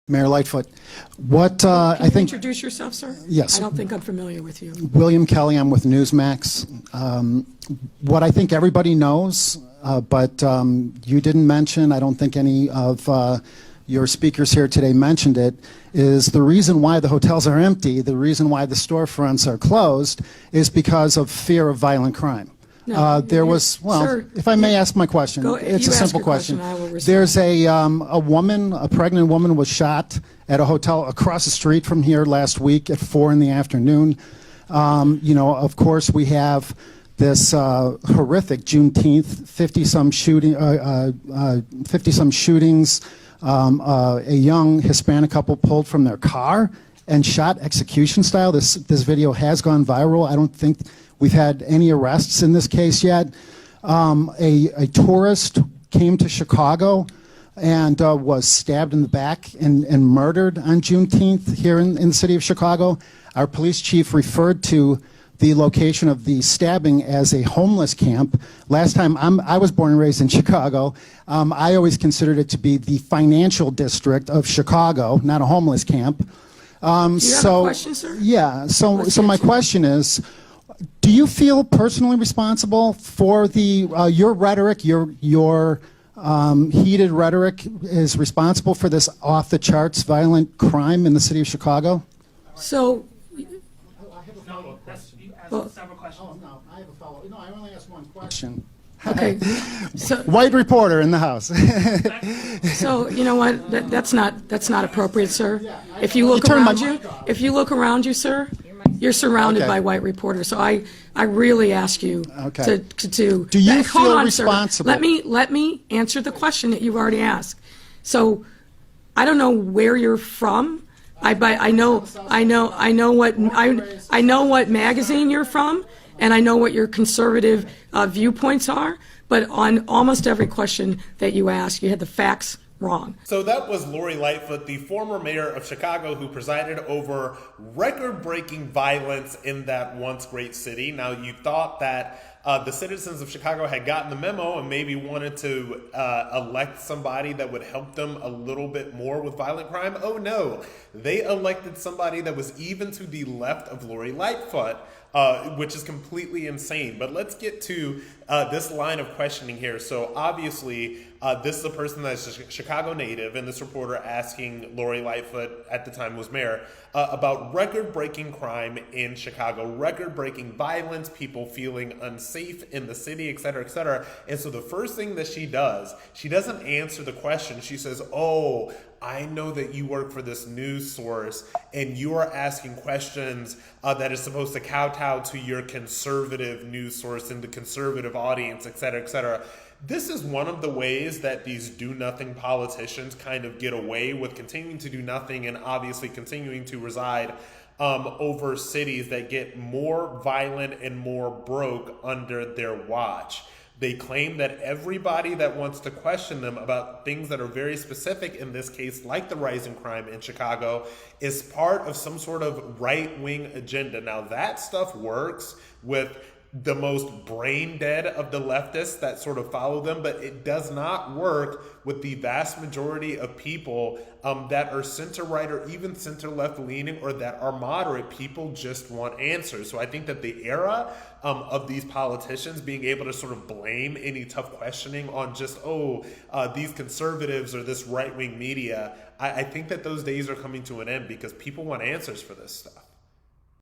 Mayor Lightfoot, what I Can you think, introduce yourself, sir? Yes. I don't think I'm familiar with you. William Kelly, I'm with Newsmax. What I think everybody knows, but you didn't mention, I don't think any of your speakers here today mentioned it, is the reason why the hotels are empty, the reason why the storefronts are closed, is because of fear of violent crime. No, There was, sir, if I may ask my question, it's you a ask simple your question. I will respond. There's a woman, a pregnant woman was shot at a hotel across the street from here last week at 4 in the afternoon. You know, of course, we have this horrific Juneteenth, 50-some shootings. A young Hispanic couple pulled from their car and shot execution style. This video has gone viral. I don't think we've had any arrests in this case yet. A tourist came to Chicago and was stabbed in the back and murdered on Juneteenth here in the city of Chicago. Our police chief referred to the location of the stabbing as a homeless camp. Last time, I was born and raised in Chicago. I always considered it to be the financial district of Chicago, not a homeless camp. Do you have a question, sir? Yeah, so my question is, do you feel personally responsible for your rhetoric, your heated rhetoric is responsible for this off-the-charts violent crime in the city of Chicago? So, Several questions. Oh, no, I have a follow-up. No, I only asked one question. okay. So, White reporter in the house. so you know what? That's not appropriate, sir. If you look turn my around you, mic off. if you look around you, sir, you're surrounded Okay. by white reporters. So I really ask you Okay. to Do you hold feel on, sir. responsible? Let me answer the question that you've already asked. So I don't know where you're from. I know what magazine you're from, and I know what your conservative viewpoints are. But on almost every question that you ask, you had the facts wrong. So that was Lori Lightfoot, the former mayor of Chicago, who presided over record-breaking violence in that once great city. Now, you thought that the citizens of Chicago had gotten the memo and maybe wanted to elect somebody that would help them a little bit more with violent crime. Oh no, they elected somebody that was even to the left of Lori Lightfoot, which is completely insane. But let's get to this line of questioning here. So obviously, this is a person that's a Chicago native, and this reporter asking Lori Lightfoot, at the time was mayor, about record-breaking crime in Chicago, record-breaking violence, people feeling unsafe in the city, et cetera, et cetera. And so the first thing that she does, she doesn't answer the question. She says, oh, I know that you work for this news source and you are asking questions that is supposed to kowtow to your conservative news source and the conservative audience, et cetera, et cetera. This is one of the ways that these do-nothing politicians kind of get away with continuing to do nothing and obviously continuing to reside over cities that get more violent and more broke under their watch. They claim that everybody that wants to question them about things that are very specific, in this case, like the rising crime in Chicago, is part of some sort of right-wing agenda. Now, that stuff works with the most brain dead of the leftists that sort of follow them, but it does not work with the vast majority of people that are center-right or even center-left leaning or that are moderate. People just want answers. So I think that the era of these politicians being able to sort of blame any tough questioning on just, these conservatives or this right-wing media, I think that those days are coming to an end because people want answers for this stuff.